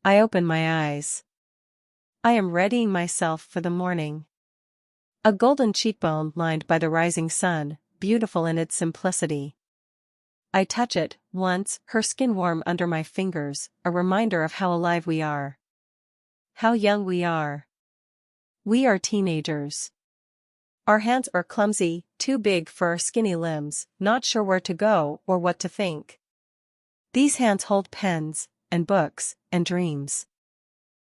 I open my eyes. I am readying myself for the morning. A golden cheekbone lined by the rising sun, beautiful in its simplicity. I touch it, once, her skin warm under my fingers, a reminder of how alive we are. How young we are. We are teenagers. Our hands are clumsy, too big for our skinny limbs, not sure where to go or what to think. These hands hold pens, and books, and dreams.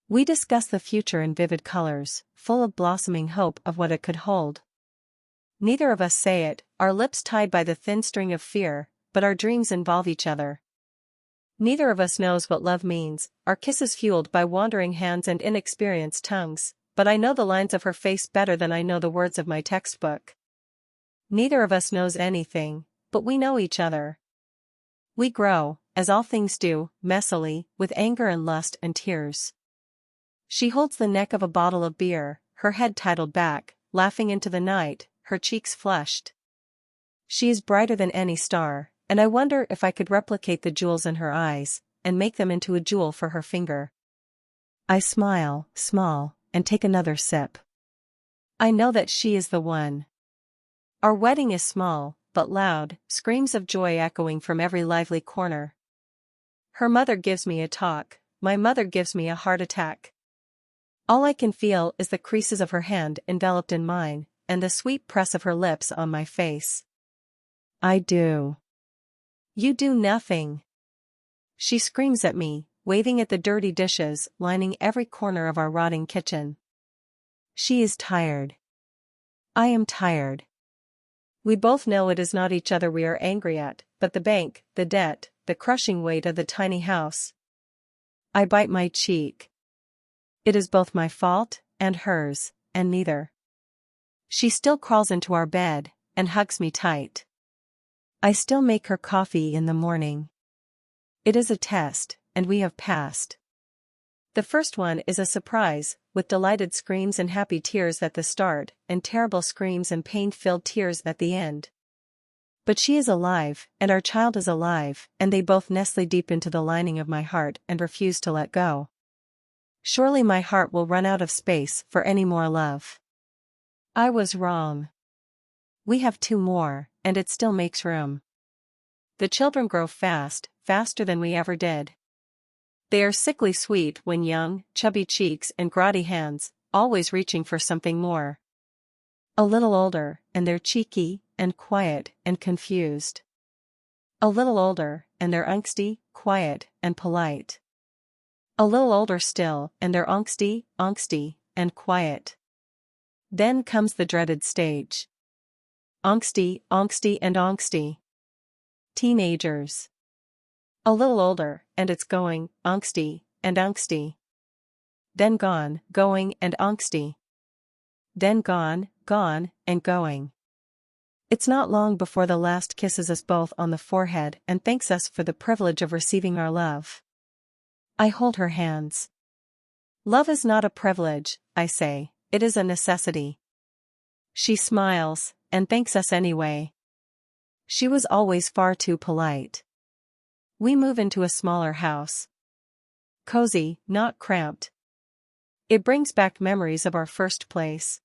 We discuss the future in vivid colors, full of blossoming hope of what it could hold. Neither of us say it, our lips tied by the thin string of fear, but our dreams involve each other. Neither of us knows what love means, our kisses fueled by wandering hands and inexperienced tongues, but I know the lines of her face better than I know the words of my textbook. Neither of us knows anything, but we know each other. We grow, as all things do, messily, with anger and lust and tears. She holds the neck of a bottle of beer, her head titled back, laughing into the night, her cheeks flushed. She is brighter than any star, and I wonder if I could replicate the jewels in her eyes, and make them into a jewel for her finger. I smile, small, and take another sip. I know that she is the one. Our wedding is small, but loud, screams of joy echoing from every lively corner. Her mother gives me a talk, my mother gives me a heart attack. All I can feel is the creases of her hand enveloped in mine, and the sweet press of her lips on my face. I do. You do nothing. She screams at me, waving at the dirty dishes lining every corner of our rotting kitchen. She is tired. I am tired. We both know it is not each other we are angry at, but the bank, the debt, the crushing weight of the tiny house. I bite my cheek. It is both my fault, and hers, and neither. She still crawls into our bed, and hugs me tight. I still make her coffee in the morning. It is a test, and we have passed. The first one is a surprise, with delighted screams and happy tears at the start, and terrible screams and pain-filled tears at the end. But she is alive, and our child is alive, and they both nestle deep into the lining of my heart and refuse to let go. Surely my heart will run out of space for any more love. I was wrong. We have 2 more, and it still makes room. The children grow fast, faster than we ever did. They are sickly sweet when young, chubby cheeks and grotty hands, always reaching for something more. A little older, and they're cheeky, and quiet, and confused. A little older, and they're angsty, quiet, and polite. A little older still, and they're angsty, and quiet. Then comes the dreaded stage. Angsty, and angsty. Teenagers. A little older, and it's going, angsty, and angsty. Then gone, going and angsty. Then gone, and going. It's not long before the last kisses us both on the forehead and thanks us for the privilege of receiving our love. I hold her hands. Love is not a privilege, I say, it is a necessity. She smiles, and thanks us anyway. She was always far too polite. We move into a smaller house. Cozy, not cramped. It brings back memories of our first place.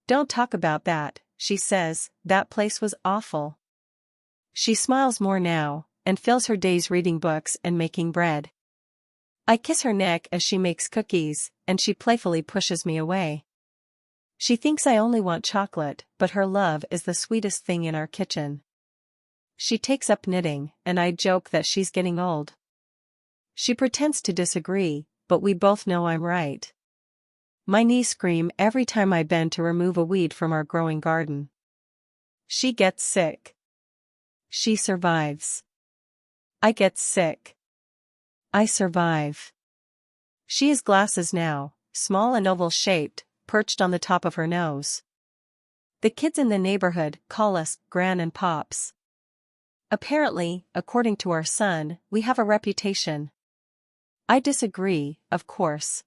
Don't talk about that, she says, that place was awful. She smiles more now, and fills her days reading books and making bread. I kiss her neck as she makes cookies, and she playfully pushes me away. She thinks I only want chocolate, but her love is the sweetest thing in our kitchen. She takes up knitting, and I joke that she's getting old. She pretends to disagree, but we both know I'm right. My knees scream every time I bend to remove a weed from our growing garden. She gets sick. She survives. I get sick. I survive. She has glasses now, small and oval-shaped, perched on the top of her nose. The kids in the neighborhood call us Gran and Pops. Apparently, according to our son, we have a reputation. I disagree, of course.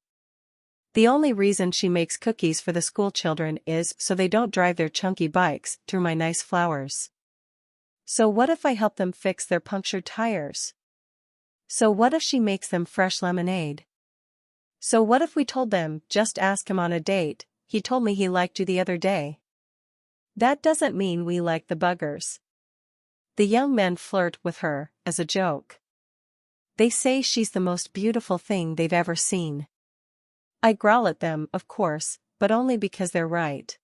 The only reason she makes cookies for the school children is so they don't drive their chunky bikes through my nice flowers. So what if I help them fix their punctured tires? So what if she makes them fresh lemonade? So what if we told them, just ask him on a date, he told me he liked you the other day? That doesn't mean we like the buggers. The young men flirt with her, as a joke. They say she's the most beautiful thing they've ever seen. I growl at them, of course, but only because they're right.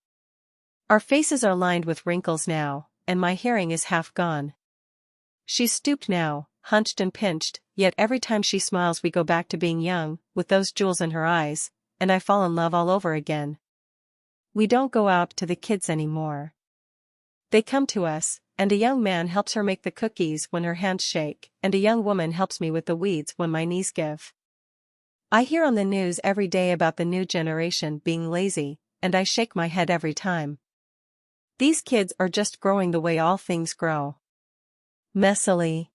Our faces are lined with wrinkles now, and my hearing is half gone. She's stooped now, hunched and pinched, yet every time she smiles we go back to being young, with those jewels in her eyes, and I fall in love all over again. We don't go out to the kids anymore. They come to us, and a young man helps her make the cookies when her hands shake, and a young woman helps me with the weeds when my knees give. I hear on the news every day about the new generation being lazy, and I shake my head every time. These kids are just growing the way all things grow. Messily.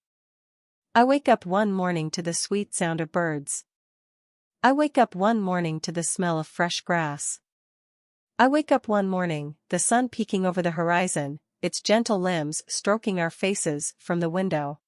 I wake up one morning to the sweet sound of birds. I wake up one morning to the smell of fresh grass. I wake up one morning, the sun peeking over the horizon, its gentle limbs stroking our faces from the window.